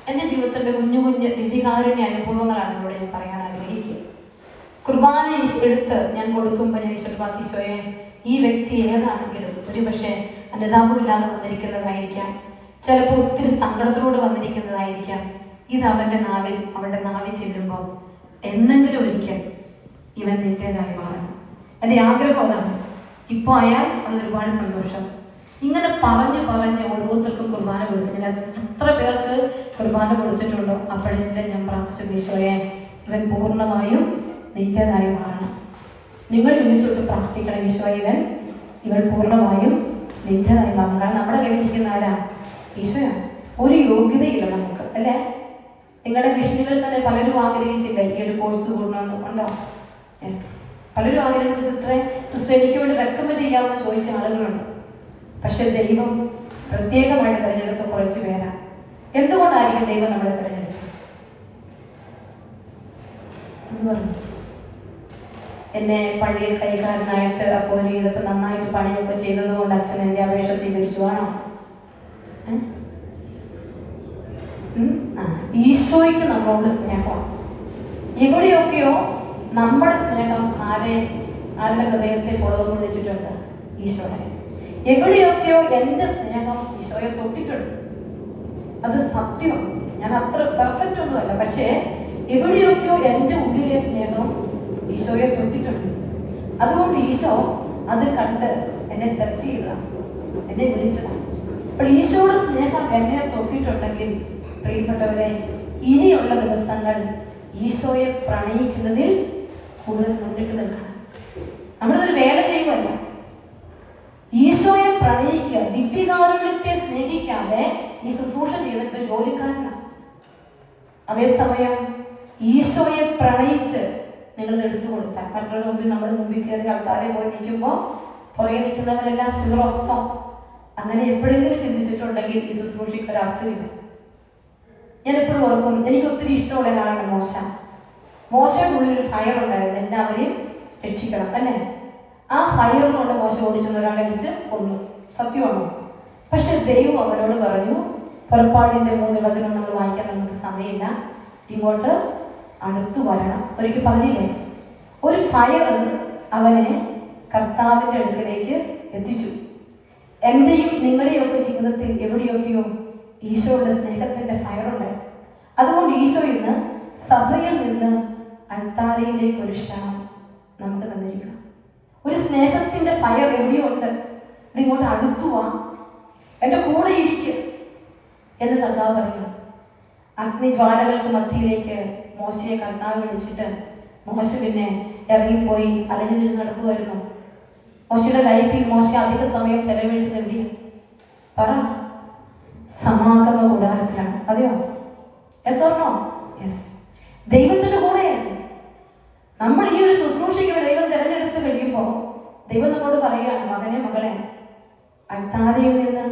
എൻ്റെ ജീവിതത്തിൻ്റെ കുഞ്ഞു കുഞ്ഞ് ദിവ്യകാരുണ്യ അനുഭവങ്ങളാണ് ഇവിടെ ഞാൻ പറയാൻ ആഗ്രഹിക്കുക. കുർബാന എടുത്ത് ഞാൻ കൊടുക്കുമ്പോൾ ഞാൻ ഈശോയെ, ഈ വ്യക്തി ഏതാണെങ്കിലും ഒരുപക്ഷെ അനുതാപമില്ലാതെ വന്നിരിക്കുന്നതായിരിക്കാം, ചിലപ്പോൾ ഒത്തിരി സങ്കടത്തിലൂടെ വന്നിരിക്കുന്നതായിരിക്കാം. ഇത് അവളുടെ നാവിൽ ചെല്ലുമ്പോൾ എന്തെങ്കിലും ഒരിക്കൽ ഇവൻ നിന്റേതായി മാറണം. എൻ്റെ ആഗ്രഹം അതാണ്. ഇപ്പോൾ ആയാൽ അത് ഒരുപാട് സന്തോഷം. ഇങ്ങനെ പറഞ്ഞ് ഓരോരുത്തർക്കും കുർബാന കൊടുക്കും. ഞാൻ എത്ര പേർക്ക് കുർബാന കൊടുത്തിട്ടുണ്ടോ അപ്പോഴെല്ലാം ഞാൻ പ്രാർത്ഥിച്ചു, ഈശോയെ ഇവൻ പൂർണ്ണമായും നിന്റേതായി മാറണം. നിങ്ങൾ തൊട്ട് പ്രാർത്ഥിക്കണം, ഈശോയെ ഇവൻ പൂർണ്ണമായും നിന്റേതായി മാറണം. കാരണം നമ്മുടെ കയ്യിലിരിക്കുന്ന ആരാ? ഈശോയാണ്. ഒരു യോഗ്യതയില്ല നമുക്ക്, അല്ലേ? നിങ്ങളുടെ മിഷനുകളിൽ തന്നെ പലരും ആഗ്രഹിച്ചില്ല ഈ ഒരു കോഴ്സ് കൂടണമെന്ന്. ഉണ്ടോ? യെസ്, പലരും ആഗ്രഹിച്ചു. സിസ്റ്റർ എനിക്ക് വേണ്ടി റെക്കമെൻഡ് ചെയ്യാമെന്ന് ചോദിച്ച ആളുകളുണ്ട്. പക്ഷെ ദൈവം പ്രത്യേകമായിട്ട് തിരഞ്ഞെടുത്ത കുറച്ച് പേരാ. എന്തുകൊണ്ടായിരിക്കും ദൈവം നമ്മളെ തിരഞ്ഞെടുത്തത് എന്ന് പറഞ്ഞു? എന്നെ പള്ളിയിൽ കൈകാരനായിട്ട് അപ്പോൾ ഇതൊക്കെ നന്നായിട്ട് പണിയൊക്കെ ചെയ്തത് കൊണ്ട് അച്ഛൻ എൻ്റെ അപേക്ഷ സ്വീകരിച്ചു ആണോ? ഈശോയ്ക്ക് നമ്മളോട് സ്നേഹമാണ്. എവിടെയൊക്കെയോ നമ്മുടെ സ്നേഹം ആരുടെ ഹൃദയത്തെ പുറത്തു വിളിച്ചിട്ടുണ്ട്? ഈശോയെ. എവിടെയൊക്കെയോ എൻ്റെ സ്നേഹം ഈശോയെ തൊട്ടിട്ടുണ്ട്. അത് സത്യമാണ്. ഞാൻ അത്ര പെർഫെക്റ്റ് ഒന്നുമല്ല, പക്ഷേ എവിടെയൊക്കെയോ എൻ്റെ ഉള്ളിലെ സ്നേഹം ഈശോയെ തൊട്ടിട്ടുണ്ട്. അതുകൊണ്ട് ഈശോ അത് കണ്ട് എന്നെ സെലക്ട് ചെയ്തതാണ്, എന്നെ വിളിച്ചതാണ്. അപ്പോൾ ഈശോയുടെ സ്നേഹം എന്നെ തൊട്ടിട്ടുണ്ടെങ്കിൽ പ്രിയപ്പെട്ടവരെ, ഇനിയുള്ള ദിവസങ്ങൾ ഈശോയെ പ്രണയിക്കുന്നതിൽ കൂടുതൽ മുന്നിട്ട് നിൽക്കണം. നമ്മളിതൊരു വേല ചെയ്യുമല്ല, ഈശോയെ പ്രണയിക്കുക. ദിവ്യകാരുണ്യത്തെ സ്നേഹിക്കാതെ ഈ ശുശ്രൂഷ ചെയ്തിട്ട് ജോലിക്കാരനാണ്. അതേസമയം ഈശോയെ പ്രണയിച്ച് നിങ്ങൾ എടുത്തു കൊടുത്താൽ മറ്റുള്ള മുമ്പിൽ നമ്മുടെ മുമ്പിൽ കയറി ആൾക്കാരെ പോയി നിൽക്കുമ്പോൾ പുറകെ നിൽക്കുന്നവരെല്ലാം സിറൊപ്പം. അങ്ങനെ എപ്പോഴെങ്കിലും ചിന്തിച്ചിട്ടുണ്ടെങ്കിൽ ഈ ശുശ്രൂഷയ്ക്ക് ഒരർത്ഥമില്ല. ഞാൻ എപ്പോഴും ഓർക്കും, എനിക്ക് ഒത്തിരി ഇഷ്ടമുള്ള ഒരാളാണ് മോശയുടെ ഉള്ളിൽ ഒരു ഫയർ ഉണ്ടായിരുന്നു, എല്ലാവരെയും രക്ഷിക്കണം, അല്ലേ? ആ ഫയറിനോട് മോശ ഓടിച്ചെന്ന് ഒരാളെ വിളിച്ച് കൊന്നു. സത്യമാണോ? പക്ഷെ ദൈവം അവനോട് പറഞ്ഞു, പുറപ്പാടിന്റെ 3 വചനം നമ്മൾ വായിക്കാൻ നമുക്ക് സമയമില്ല, ഇങ്ങോട്ട് അടുത്തു വരണം. ഒരിക്കൽ പറഞ്ഞില്ലേ, ഒരു ഫയർ അവനെ കർത്താവിന്റെ അടുക്കലേക്ക് എത്തിച്ചു. എന്റെയും നിങ്ങളുടെയൊക്കെ ജീവിതത്തിൽ എവിടെയൊക്കെയോ ഈശോയുടെ സ്നേഹത്തിന്റെ ഫയറുണ്ട്. അതുകൊണ്ട് ഈശോ ഇന്ന് സഭയിൽ നിന്ന് അൾത്താരയിലേക്ക് ഒരു ക്ഷണം നമുക്ക് തന്നിരിക്കണം. ഒരു സ്നേഹത്തിന്റെ ഫയർ എവിടെയോ ഉണ്ട്, ഇങ്ങോട്ട് അടുത്തു വാ, എൻ്റെ കൂടെ ഇരിക്കുക എന്ന് കർത്താവ് പറയണം. അഗ്നിജ്വാലകൾക്ക് മധ്യയിലേക്ക് മോശയെ കർത്താവ് വിളിച്ചിട്ട് മോശ പിന്നെ ഇറങ്ങിപ്പോയി അലഞ്ഞു തിരിഞ്ഞ് നടക്കുമായിരുന്നു. മോശയുടെ ലൈഫിൽ മോശ അധിക സമയം ചെലവഴിച്ചത് എവിടെയാണ്? പറ. സമാഗമ കൂടാരത്തിലാണ്. അതെയോ? Yes or no? യെസ്. ദൈവത്തിന്റെ കൂടെയാണ്. നമ്മൾ ഈ ഒരു ശുശ്രൂഷയ്ക്ക് ദൈവം തിരഞ്ഞെടുത്ത് കഴിയുമ്പോൾ ദൈവം നമ്മോട് പറയുകയാണ്, മകനെ മകളെ, അൾത്താരയിൽ നിന്ന്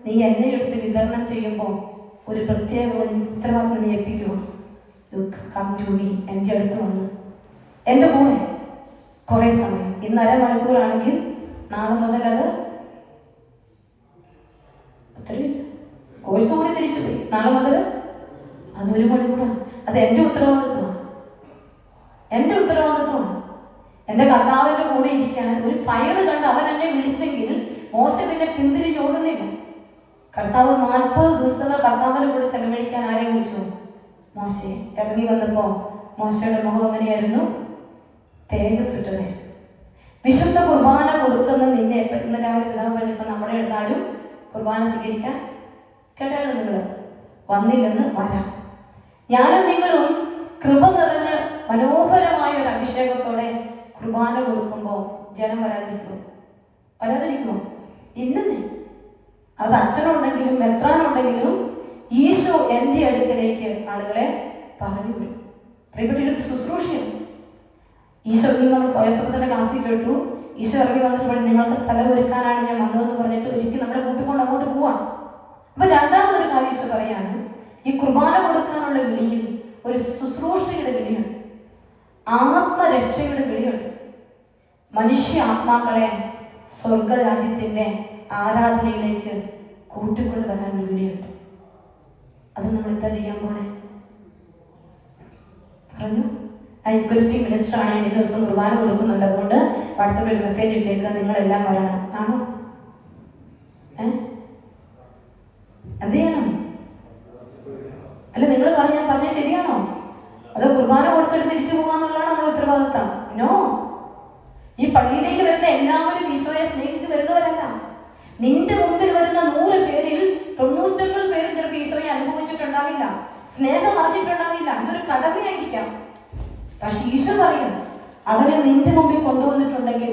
നീ എന്നെ എടുത്ത് വിതരണം ചെയ്യുമ്പോൾ ഒരു പ്രത്യേക ഉത്തരവാദിത്വം നീ ഏൽപ്പിക്കുക. കം ടു മീ, എൻ്റെ അടുത്ത് വന്ന് എൻ്റെ കൂടെ കുറേ സമയം. ഇന്ന് അരമണിക്കൂറാണെങ്കിൽ നാളെ മുതൽ അത് ഒത്തിരി കോഴ്സ് കൂടി തിരിച്ചു പോയി. നാളെ മുതൽ അത് 1 മണിക്കൂറാണ്. അത് എൻ്റെ ഉത്തരവാദിത്വമാണ്. എൻ്റെ ഉത്തരവാദിത്വമാണ്. എൻ്റെ കർത്താവിൻ്റെ കൂടെ ഇരിക്കാൻ ഒരു ഫയർ കണ്ട് അവൻ എന്നെ വിളിച്ചെങ്കിൽ മോശ പിന്നെ പിന്തിരിഞ്ഞോടുന്നില്ല. കർത്താവ് 40 ദിവസം കർത്താവിൻ്റെ കൂടെ ചെലവഴിക്കാൻ ആരെ വിളിച്ചു? മോശയെ. ഇറങ്ങി വന്നപ്പോൾ മോശയുടെ മുഖം എങ്ങനെയായിരുന്നു? തേജസ്സുറ്റനെ. വിശുദ്ധ കുർബാന കൊടുക്കുന്ന നിന്നെ ഇന്ന് രാവിലെ പിതാവ് പറഞ്ഞപ്പോൾ നമ്മുടെ എടുത്താലും കുർബാന സ്വീകരിക്കാൻ കേട്ടാണ് നിങ്ങൾ വന്നില്ലെന്ന് വരാം. ഞാനും നിങ്ങളും കൃപ നിറഞ്ഞ് മനോഹരമായ ഒരു അഭിഷേകത്തോടെ കുർബാന കൊടുക്കുമ്പോൾ ജനം വരാതിരിക്കുമോ? ഇല്ലെന്നേ. അത് അച്ഛനുണ്ടെങ്കിലും മെത്രാനുണ്ടെങ്കിലും ഈശോ എൻ്റെ അടുക്കലേക്ക് ആളുകളെ പറഞ്ഞു വിടും. പ്രിയപ്പെട്ട ശുശ്രൂഷയാണ്. ഈശോ നമ്മൾ പോയസപ്പത്തിന്റെ ക്ലാസ്സിൽ കേട്ടു, ഈശോ ഇറങ്ങി വന്നിട്ട് നിങ്ങൾക്ക് സ്ഥലം ഒരുക്കാനാണ് ഞാൻ വന്നതെന്ന് പറഞ്ഞിട്ട് ഒരിക്കലും നമ്മളെ കൂട്ടിക്കൊണ്ട് അങ്ങോട്ട് പോവാണ്. അപ്പൊ രണ്ടാമതൊരു കാര്യം ഈശോ പറയാണ്, ഈ കുർബാന കൊടുക്കാനുള്ള വിളിയിൽ ഒരു ശുശ്രൂഷയുടെ വിളിയുണ്ട്, ആത്മരക്ഷയുടെ വിളിയുണ്ട്. മനുഷ്യ ആത്മാക്കളെ സ്വർഗരാജ്യത്തിന്റെ ആരാധനയിലേക്ക് കൂട്ടിക്കൊണ്ടുവരാനുള്ള വിളിയുണ്ട്. അത് നമ്മൾ എന്താ ചെയ്യാൻ പോണേ? പറഞ്ഞു, യുക്രിസ്റ്റിക് മിനിസ്റ്റർ ആണ്, എനിക്ക് ദിവസം കുർബാന കൊടുക്കുന്നുണ്ട്, അതുകൊണ്ട് വാട്സാപ്പിൽ ഒരു മെസ്സേജ് ഇട്ടേക്കുക, നിങ്ങളെല്ലാം വരണം. ആണോ? എന്ത് ചെയ്യണം? അല്ല, നിങ്ങൾ ഞാൻ പറഞ്ഞ ശരിയാണോ? അത് കുർബാന കൊടുത്തിട്ട് തിരിച്ചു പോകാന്നുള്ളതാണ് നമ്മുടെ ഉത്തരവാദിത്തം. നോ. ഈ പള്ളിയിലേക്ക് വരുന്ന എല്ലാവരും ഈശോയെ സ്നേഹിച്ച് വരുന്നവരല്ല. നിന്റെ മുമ്പിൽ വരുന്ന 100 പേരിൽ 99 പേരും ചിലപ്പോൾ ഈശോയെ അനുഭവിച്ചിട്ടുണ്ടാവില്ല, സ്നേഹം അറിഞ്ഞിട്ടുണ്ടാവില്ല. ഇതൊരു കടമയായിരിക്കാം. പക്ഷെ ഈശോ പറയും, അവരെ നിന്റെ മുമ്പിൽ കൊണ്ടുവന്നിട്ടുണ്ടെങ്കിൽ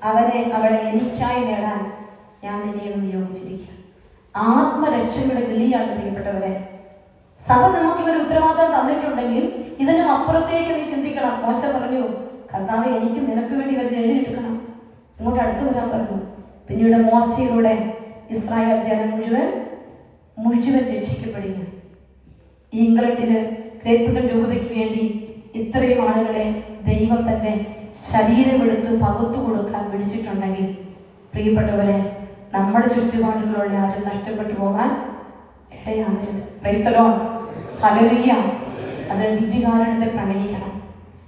അവളെ എനിക്കായി നേടാൻ ഞാൻ നിന്നെ നിയോഗിച്ചിരിക്കുക. ആത്മരക്ഷയുടെ വിളിയാണ് പ്രിയപ്പെട്ടവരെ. സഭ നമുക്ക് ഒരു ഉത്തരവാദിത്തം തന്നിട്ടുണ്ടെങ്കിൽ ഇതിനും അപ്പുറത്തേക്ക് നീ ചിന്തിക്കണം. മോശ പറഞ്ഞു, കർത്താവെ, എനിക്ക് നിനക്ക് വേണ്ടി ഇവർ എഴുതിയെടുക്കണം, ഇങ്ങോട്ട് അടുത്ത് വരാൻ പറഞ്ഞു. പിന്നീട് മോശയിലൂടെ ഇസ്രായേൽ ജനം മുഴുവൻ രക്ഷിക്കപ്പെടുകയാണ്. ഈ ഇംഗ്ലണ്ടില് ഗ്രേറ്റ് ബ്രിട്ടൻ രൂപതയ്ക്ക് വേണ്ടി ഇത്രയും ആളുകളെ ദൈവം തന്റെ ശരീരമെടുത്ത് പകുത്തു കൊടുക്കാൻ വിളിച്ചിട്ടുണ്ടെങ്കിൽ പ്രിയപ്പെട്ടവരെ, നമ്മുടെ ചുറ്റുപാടുകളുള്ള ആരും നഷ്ടപ്പെട്ടു പോകാൻ ഇടയാകരുത്. Praise the lord. ഹല്ലേലൂയ. അത് ദിവ്യകാരണത്തെ പ്രണയിക്കണം.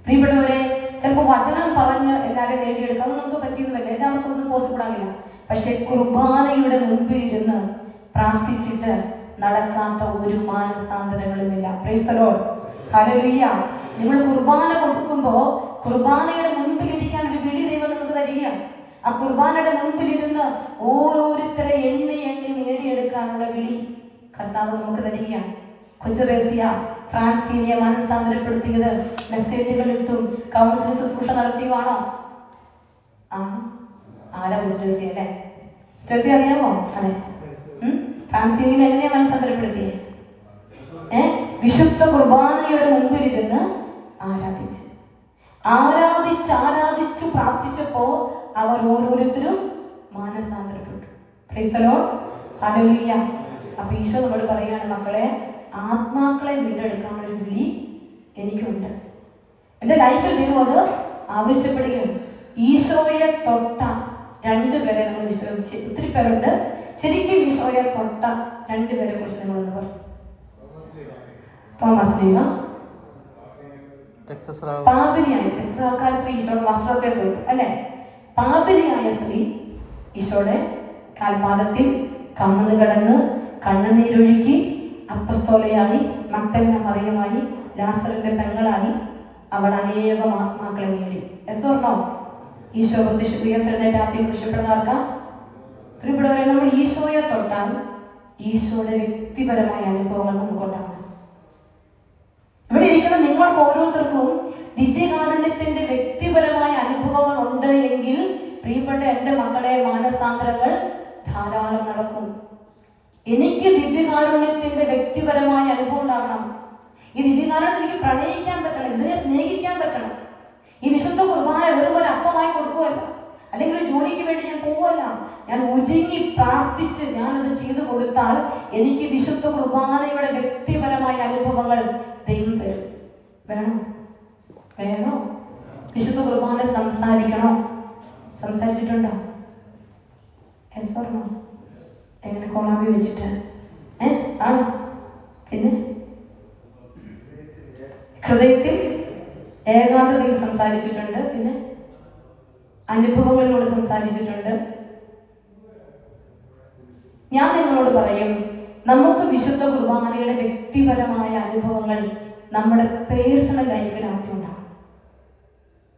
പ്രിയപ്പെട്ടവരെ, ചിലപ്പോൾ വചനം പറഞ്ഞ് എല്ലാവരും നേടിയെടുക്കാം, അത് നമുക്ക് പറ്റിയെന്നുമല്ല, എല്ലാവർക്കും ഒന്നും പോസിബിൾ ആകില്ല. പക്ഷെ കുർബാനയുടെ മുൻപിൽ ഇരുന്ന് പ്രാർത്ഥിച്ചിട്ട് നടക്കാത്ത ഒരു മാനസാന്തരങ്ങളുമില്ല. Praise the lord. ഹല്ലേലൂയ. നിങ്ങൾ കുർബാന കൊടുക്കുമ്പോൾ കുർബാനയുടെ മുൻപിൽ ഇരിക്കാൻ ഒരു വിളി ദൈവം നമുക്ക് തരികയാണ്. ആ കുർബാനയുടെ മുൻപിൽ ഇരുന്ന് ഓരോരുത്തരെ എണ്ണി നേടിയെടുക്കാനുള്ള വിളി കർത്താവ് നമുക്ക് തരികയാണ്. കൊച്ചു റേസിയ ഫ്രാൻസിനെ മനസ്സാന്തരപ്പെടുത്തിയത് മെസ്സേജുകൾ ഇട്ടും കൗൺസിലിംഗ് ശുശ്രൂഷ നടത്തിയുവാണോ? ആരാ റേസിയ അല്ലേ? റേസിയ അറിയാമോ? അതെ. ഫ്രാൻസിനെ എങ്ങനെയാ മനസ്സാന്തരപ്പെടുത്തിയേ? വിശുദ്ധ കുർബാനയുടെ മുൻപിൽ ഇരുന്ന് ആരാധിച്ചു പ്രാർത്ഥിച്ചപ്പോ അവർ ഓരോരുത്തരും മാനസാന്തരപ്പെട്ടു. Praise the lord. ഹല്ലേലൂയ. അപ്പൊ ഈശോ നമ്മളോട് പറയാണ്, മക്കളെ, ആത്മാക്കളെ വീണ്ടെടുക്കാനുള്ള ഒരു വിളി എനിക്കുണ്ട്. എന്റെ ലൈഫിൽ ദൈവം അത് ആവശ്യപ്പെടുകയാണ്. ഈശോയെ തൊട്ട 2 പേരെ നമ്മൾ വിശ്രമിച്ച്, ഒത്തിരി പേരുണ്ട്, ശരിക്കും ഈശോയെ തൊട്ട 2 പേരെ കുറിച്ച് നിങ്ങളൊന്ന് പറയും. തോമസ് ലീവ പാപിനിയായ സ്ത്രീ ഈശോയുടെ വസ്ത്രത്തെ തൊട്ടു, അല്ലെ? പാപിനിയായ സ്ത്രീ ഈശോയുടെ കാൽപാദത്തിൽ കമ്മന്ന് കിടന്ന് കണ്ണുനീരൊഴുക്കി അപ്പസ്തോലയായി, മഗ്ദലന മറിയമായി, ലാസറിന്റെ പെങ്ങളായി അവൾ അനേകം ആത്മാക്കളെ നേടി. എസ്വർണോ? ഈശോ പ്രത്യക്ഷപ്പെടുന്നവർക്കാം. പ്രിയപ്പെട്ടവരെ, നമ്മൾ ഈശോയെ തൊട്ടാൽ ഈശോയുടെ വ്യക്തിപരമായ അനുഭവങ്ങൾ നമുക്കുണ്ടാകും. ഇവിടെ ഇരിക്കുന്ന നിങ്ങൾക്ക് ഓരോരുത്തർക്കും ദിവ്യകാരുണ്യത്തിന്റെ വ്യക്തിപരമായ അനുഭവങ്ങൾ ഉണ്ട് എങ്കിൽ പ്രിയപ്പെട്ട എന്റെ മക്കളെ, മാനസാന്തരങ്ങൾ ധാരാളം നടക്കും. എനിക്ക് ദിവ്യകാരുണ്യത്തിന്റെ വ്യക്തിപരമായ അനുഭവം ഉണ്ടാകണം. ഈ ദിവ്യകാരുണ്യം എനിക്ക് പ്രണയിക്കാൻ പറ്റണം, ഇതിനെ സ്നേഹിക്കാൻ പറ്റണം. ഈ വിശുദ്ധ കുർബാന വെറും ഒരു അപ്പമായി കൊടുക്കുമല്ല, അല്ലെങ്കിൽ ഒരു ജോലിക്ക് വേണ്ടി ഞാൻ പോവല്ല. ഞാൻ ഒരുങ്ങി പ്രാർത്ഥിച്ച് ഞാനത് ചെയ്തു കൊടുത്താൽ എനിക്ക് വിശുദ്ധ കുർബാനയുടെ വ്യക്തിപരമായ അനുഭവങ്ങൾ ദൈവം തരും. വേണോ? വിശുദ്ധ കുർബാന സംസാരിക്കണോ? സംസാരിച്ചിട്ടുണ്ടോ? എസ്വർണോ? എങ്ങനെ കോളാമ്പി വെച്ചിട്ട്? ആണോ? പിന്നെ ഹൃദയത്തിൽ ഏകാന്തതയിൽ സംസാരിച്ചിട്ടുണ്ട്. പിന്നെ അനുഭവങ്ങളിലൂടെ സംസാരിച്ചിട്ടുണ്ട്. ഞാൻ നിങ്ങളോട് പറയും, നമുക്ക് വിശുദ്ധ കുർബാനയുടെ വ്യക്തിപരമായ അനുഭവങ്ങൾ നമ്മുടെ പേഴ്സണൽ ലൈഫിൽ ആദ്യം ഉണ്ടാകണം.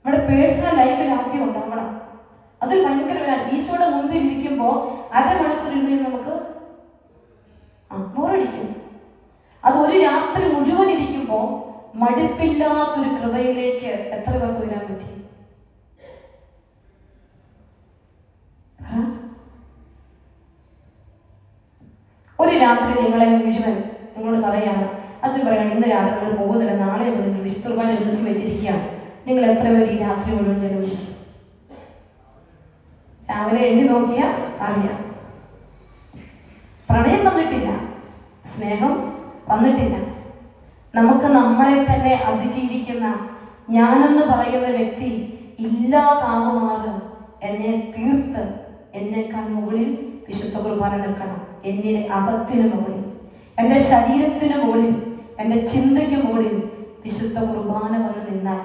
നമ്മുടെ പേഴ്സണൽ ലൈഫിൽ ആദ്യം ഉണ്ടാകണം. അതൊരു ഭയങ്കര ഈശോയുടെ മുമ്പിൽ ഇരിക്കുമ്പോൾ അരമണിക്കൂർ ഇരുന്ന് നമുക്ക് ബോറടിക്കും. അത് ഒരു രാത്രി മുഴുവൻ ഇരിക്കുമ്പോൾ മടുപ്പില്ലാത്തൊരു കൃപയിലേക്ക് എത്ര പേർക്ക് വരാൻ പറ്റി? ഒരു രാത്രി നിങ്ങളെ മുഴുവൻ നിങ്ങളോട് പറയാണ്, അച്ഛൻ പറയാണ്, ഇന്ന് രാത്രി നിങ്ങൾ പോകുന്നില്ല, നാളെ നിങ്ങൾ വിശുദ്ധ കുർബാന വിളിച്ച് വെച്ചിരിക്കുകയാണ്. നിങ്ങൾ എത്ര പേര് ഈ രാത്രി മുഴുവൻ ചെലവഴിച്ചു? രാവിലെ എണ്ണി നോക്കിയാൽ അറിയാം. പ്രണയം വന്നിട്ടില്ല, സ്നേഹം വന്നിട്ടില്ല. നമുക്ക് നമ്മളെ തന്നെ അതിജീവിക്കുന്ന ഞാനെന്ന് പറയുന്ന വ്യക്തി ഇല്ലാതാകുമാറും എന്നെ തീർത്ത് എന്നേക്കാൾ മുകളിൽ വിശുദ്ധ കുർബാന നിൽക്കണം. എന്നിലെ അകത്തിന് മുകളിൽ എൻ്റെ ശരീരത്തിന് മുകളിൽ, എൻ്റെ ചിന്തയ്ക്ക് മുകളിൽ വിശുദ്ധ കുർബാന വന്ന് നിന്നാൽ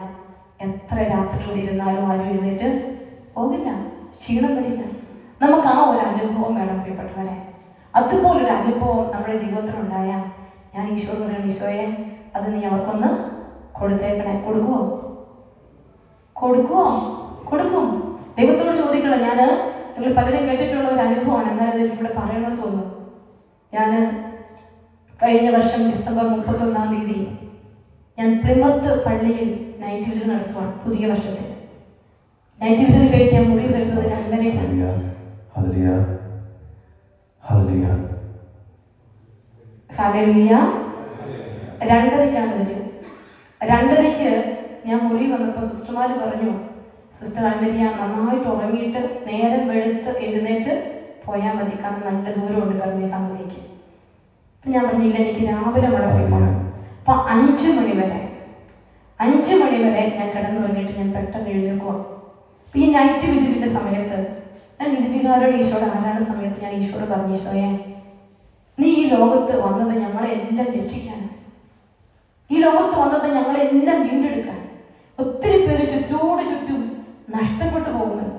എത്ര രാത്രിയോട് ഇരുന്നാലും ആരും എഴുന്നേറ്റ് പോകില്ല, ക്ഷീണം വരില്ല. നമുക്ക് ആ ഒരു അനുഭവം വേണം പ്രിയപ്പെട്ടവരെ. അതുപോലൊരു അനുഭവം നമ്മുടെ ജീവിതത്തിലുണ്ടായാൽ ഞാൻ ഈശോയോട് പറയണം, ഈശോയെ അത് നീ അവർക്കൊന്ന് കൊടുത്തേക്കണേ. കൊടുക്കുമോ? കൊടുക്കും. ദൈവത്തോട് ചോദിക്കണം. നിങ്ങൾ പലരും കേട്ടിട്ടുള്ള ഒരു അനുഭവമാണ്, എന്നാലും എനിക്കിവിടെ പറയണമെന്ന് തോന്നുന്നു. ഞാൻ കഴിഞ്ഞ വർഷം ഡിസംബർ 31 ഞാൻ പ്ലിമത്ത് പള്ളിയിൽ നൈറ്റ് വിസിറ്റ് നടത്തുവാണ്. പുതിയ വർഷത്തിൽ നൈറ്റ് വിസിറ്റ് കഴിഞ്ഞ് ഞാൻ മുടി വരുന്നത് 2:30. 2:30 വരും. 2:30 ഞാൻ മുറി വന്നപ്പോൾ സിസ്റ്റർമാർ പറഞ്ഞു, സിസ്റ്റർ ആൻമരിയ നന്നായിട്ട് ഉറങ്ങിയിട്ട് നേരം വെളുത്ത് എഴുന്നേറ്റ് പോയാൽ മതി, കാരണം നല്ല ദൂരമുണ്ട് കർമ്മേക്കാമലേക്ക്. അപ്പം ഞാൻ പറഞ്ഞില്ല, എനിക്ക് രാവിലെ മടക്കി പോകണം. അപ്പം 5 മണി വരെ ഞാൻ കിടന്നുറങ്ങിയിട്ട് ഞാൻ പെട്ടെന്ന് എഴുന്നേൽക്കുക. അപ്പം ഈ നൈറ്റ് വിസിറ്റിന്റെ സമയത്ത് ഞാൻ നിർവികാരോട് ഈശോയുടെ ആരാധന സമയത്ത് ഞാൻ ഈശോയോട് പറഞ്ഞു, ഈശോയെ നീ ഈ ലോകത്ത് വന്നത് ഞങ്ങളെല്ലാം രക്ഷിക്കാൻ, ഈ ലോകത്ത് വന്നത് ഞങ്ങളെല്ലാം വീണ്ടെടുക്കാൻ. ഒത്തിരി പേര് ചുറ്റും നഷ്ടപ്പെട്ടു പോകുന്നത്.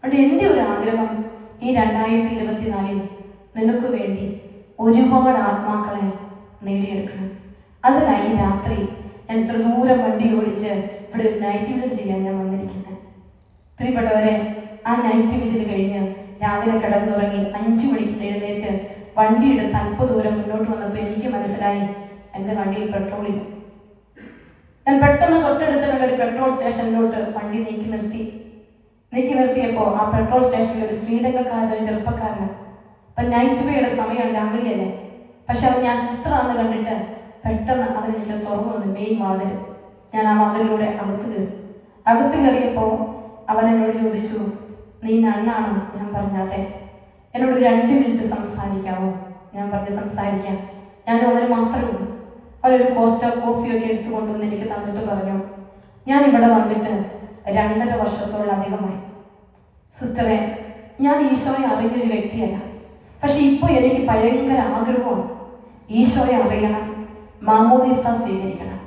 അതുകൊണ്ട് എൻ്റെ ഒരു ആഗ്രഹം ഈ 2024 നിനക്ക് വേണ്ടി ഒരുപാട് ആത്മാക്കളെ നേടിയെടുക്കണം. അതിനായി ഈ രാത്രി ഞാൻ ഇത്ര ദൂരം വണ്ടി ഓടിച്ച് ഇവിടെ നൈറ്റ് വിസിറ്റ് ചെയ്യാൻ ഞാൻ വന്നിരിക്കുന്നത്. പ്രിയപ്പെട്ടവരെ, ആ നൈറ്റ് വിസിറ്റ് കഴിഞ്ഞ് രാവിലെ കിടന്നുറങ്ങി 5 മണിക്ക് എഴുന്നേറ്റ് വണ്ടി എടുത്ത് അല്പ ദൂരം മുന്നോട്ട് വന്നപ്പോൾ എനിക്ക് മനസ്സിലായി എൻ്റെ വണ്ടിയിൽ പെട്രോളില്ല. ഞാൻ പെട്ടെന്ന് തൊട്ടടുത്തുള്ള ഒരു പെട്രോൾ സ്റ്റേഷനിലോട്ട് വണ്ടി നീക്കി നിർത്തിയപ്പോൾ ആ പെട്രോൾ സ്റ്റേഷനിൽ ഒരു ശ്രീലങ്കക്കാരൻ, ഒരു ചെറുപ്പക്കാരനാണ്. അപ്പം നൈറ്റ് വേയുടെ സമയം രാവിലെയല്ലേ, പക്ഷെ അവൻ ഞാൻ സിസ്റ്ററാന്ന് കണ്ടിട്ട് പെട്ടെന്ന് അവൻ എനിക്ക് തുറന്നു വന്നു മെയിൻ വാതിൽ. ഞാൻ ആ വാതിലൂടെ അകത്ത് കയറിയപ്പോൾ അവൻ എന്നോട് ചോദിച്ചു, നീ നണ്ണാണോ? ഞാൻ പറഞ്ഞാതെ. എന്നോട് 2 മിനിറ്റ് സംസാരിക്കാമോ? ഞാൻ പറഞ്ഞു സംസാരിക്കാം. ഞാനും അവന് മാത്രമേ ഉള്ളൂ. അവരൊരു കോഫിയൊക്കെ എടുത്തുകൊണ്ടുവന്ന് എനിക്ക് തന്നിട്ട് പറഞ്ഞു, ഞാൻ ഇവിടെ വന്നിട്ട് 2.5 വർഷത്തോളം അധികമായി സിസ്റ്ററെ. ഞാൻ ഈശോയെ അറിഞ്ഞൊരു വ്യക്തിയല്ല, പക്ഷെ ഇപ്പോൾ എനിക്ക് ഭയങ്കര ആഗ്രഹമാണ് ഈശോയെ അറിയണം, മാമോദീസ സ്വീകരിക്കണം.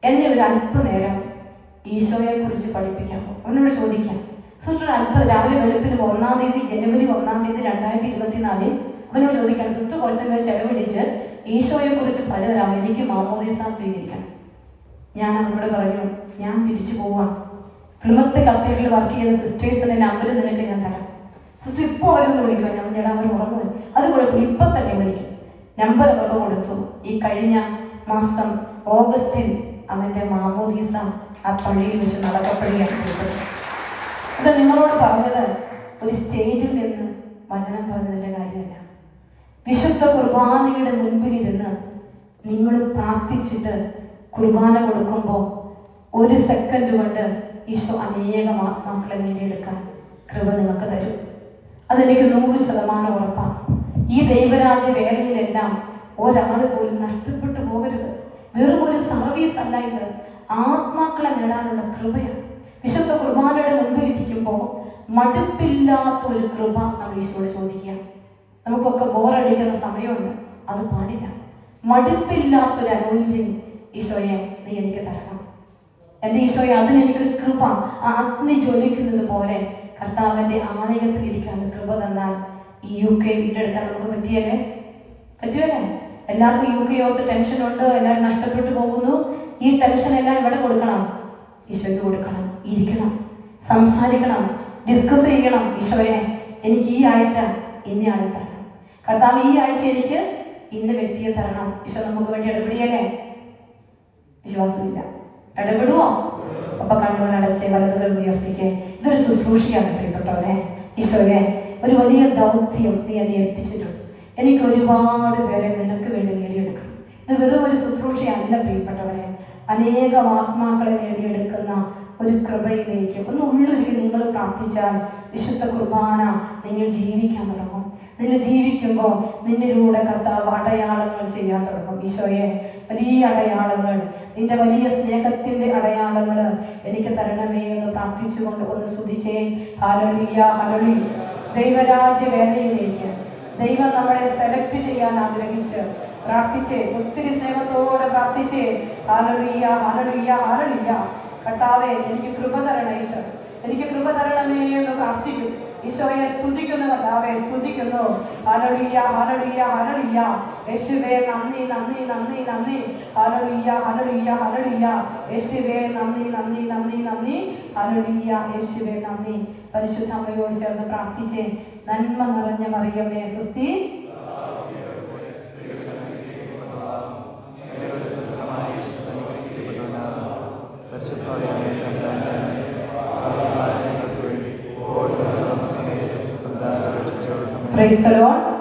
എന്നെ ഒരു അല്പനേരം ഈശോയെ കുറിച്ച് പഠിപ്പിക്കാമോ? അവനോട് ചോദിക്കാം. സിസ്റ്റർ രാവിലെ വെളുപ്പിന് 1 തീയതി ജനുവരി 1 2024 അവനോട് ചോദിക്കണം, സിസ്റ്റർ കുറച്ചൊക്കെ ചെലവഴിച്ച് ഈശോയെ കുറിച്ച് പലതരാം, എനിക്ക് മാമോദീസ സ്വീകരിക്കണം. ഞാൻ അവനോട് പറഞ്ഞു, ഞാൻ തിരിച്ചു പോവാം. പ്ലിമത്ത് കത്തീഡ്രലിൽ വർക്ക് ചെയ്യുന്ന സിസ്റ്റേഴ്സിന്റെ നമ്പർ നിനക്ക് ഞാൻ തരാം. സിസ്റ്റർ ഇപ്പോൾ അവരൊന്ന് വിളിക്കുക. ഞാൻ ചേട്ടാ അവർ ഉറങ്ങുക, അത് കുഴപ്പമില്ല, ഇപ്പം തന്നെ വിളിക്കും. നമ്പർ അവർക്ക് കൊടുത്തു. ഈ കഴിഞ്ഞ മാസം ഓഗസ്റ്റിൽ അവന്റെ മാമോദീസ ആ പള്ളിയിൽ വെച്ച് നടക്കപ്പെടുകയാണ് ചെയ്തത്. അത് നിങ്ങളോട് പറഞ്ഞത് ഒരു സ്റ്റേജിൽ നിന്ന് വചനം പറഞ്ഞതിൻ്റെ കാര്യമല്ല. വിശുദ്ധ കുർബാനയുടെ മുൻപിലിരുന്ന് നിങ്ങൾ പ്രാർത്ഥിച്ചിട്ട് കുർബാന കൊടുക്കുമ്പോൾ 1 സെക്കൻഡ് കൊണ്ട് ഈശോ അനേകം ആത്മാക്കളെ നേടിയെടുക്കാൻ കൃപ നിങ്ങൾക്ക് തരും. അതെനിക്ക് 100% ഉറപ്പാണ്. ഈ ദൈവരാജ്യ വേലയിലെല്ലാം ഒരാൾ പോലും നഷ്ടപ്പെട്ടു പോകരുത്. വെറും ഒരു സർവീസ് അല്ല ഇത്, ആത്മാക്കളെ നേടാനുള്ള കൃപയാണ്. വിശുദ്ധ കുർബാനയുടെ മുൻപിൽ ഇരിക്കുമ്പോൾ മടുപ്പില്ലാത്തൊരു കൃപ നമ്മൾ ഈശോയോട് ചോദിക്കുക. നമുക്കൊക്കെ ബോറടിക്കുന്ന സമയമുണ്ട്, അത് പാടില്ല. മടുപ്പില്ലാത്തൊരു അനുഭവിച്ചിങ് ഈശോയെ നീ എനിക്ക് തരണം. എൻ്റെ ഈശോയെ അതിനെനിക്കൊരു കൃപ, ആ അഗ്നി ജ്വലിക്കുന്നത് പോലെ കർത്താവിൻ്റെ ആലയത്തിൽ ഇരിക്കാൻ കൃപ തന്നാൽ ഈ UK വീണ്ടെടുക്കാൻ നമുക്ക് പറ്റുമല്ലേ? എല്ലാവർക്കും UK ഓർത്ത് ടെൻഷനുണ്ട്, എല്ലാവരും നഷ്ടപ്പെട്ടു പോകുന്നു. ഈ ടെൻഷൻ എല്ലാം ഇവിടെ കൊടുക്കണം, ഈശോയ്ക്ക് കൊടുക്കണം. ഇരിക്കണം, സംസാരിക്കണം, ഡിസ്കസ് ചെയ്യണം. ഈശോയെ എനിക്ക് ഈ ആഴ്ച ഇന്നയാളെ തരണം, കർത്താവ് ഈ ആഴ്ച എനിക്ക് ഇന്ന വ്യക്തിയെ തരണം. ഈശോ നമുക്ക് വേണ്ടി ഇടപെടിയല്ലേ? വിശ്വാസമില്ല, ഇടപെടുവോ? അപ്പൊ കണ്ണുകളടച്ച് വലതുകൾ ഉയർത്തിക്കേ. ഇതൊരു ശുശ്രൂഷയാണ് പ്രിയപ്പെട്ടവരെ. ഈശോയെ ഒരു വലിയ ദൗത്യം നീ എന്നെ ഏൽപ്പിച്ചിട്ടുണ്ട്. എനിക്ക് ഒരുപാട് പേരെ നിനക്ക് വേണ്ടി നേടിയെടുക്കണം. ഇത് വെറും ഒരു ശുശ്രൂഷയല്ല പ്രിയപ്പെട്ടവരെ, അനേകം ആത്മാക്കളെ നേടിയെടുക്കുന്ന ഒരു കൃപയിലേക്ക് ഒന്ന് ഉള്ളൊരുക്കി നിങ്ങൾ പ്രാർത്ഥിച്ചാൽ വിശുദ്ധ കുർബാന നിങ്ങൾ ജീവിക്കാൻ തുടങ്ങും. നിങ്ങൾ ജീവിക്കുമ്പോൾ നിന്നിലൂടെ കർത്താവ് അടയാളങ്ങൾ ചെയ്യാൻ തുടങ്ങും. ഈശോയെ വലിയ അടയാളങ്ങൾ, നിന്റെ വലിയ സ്നേഹത്തിന്റെ അടയാളങ്ങൾ എനിക്ക് തരണമേ എന്ന് പ്രാർത്ഥിച്ചുകൊണ്ട് ഒന്ന് സ്തുതിച്ചേ. Hallelujah, hallelujah. ദൈവരാജ്യ വേലയിലേക്ക് ദൈവം നമ്മളെ സെലക്ട് ചെയ്യാൻ ആഗ്രഹിച്ച് പ്രാർത്ഥിച്ചേ, ഒത്തിരി സ്നേഹത്തോടെ പ്രാർത്ഥിച്ചേ. Hallelujah, hallelujah, hallelujah. കർത്താവേ, എനിക്ക് കൃപ തരണേ ഈശോ, എനിക്ക് കൃപ തരണമേ എന്ന് പ്രാർത്ഥിക്കും. ഈശോയെ സ്തുതിക്കുന്നു കർത്താവേ, സ്തുതിക്കുന്നു. Hallelujah, hallelujah, hallelujah. യേശുവേ നന്ദി, നന്ദി, നന്ദി, നന്ദി. Hallelujah, hallelujah, hallelujah. യേശുവേ നന്ദി, നന്ദി, നന്ദി, നന്ദി. ഹല്ലേലൂയ, യേശുവേ നന്ദി. പരിശുദ്ധ അമ്മയോട് ചേർന്ന് പ്രാർത്ഥിച്ചേ. നന്മ നിറഞ്ഞ മറിയമേ സ്വസ്തി. Praise the Lord.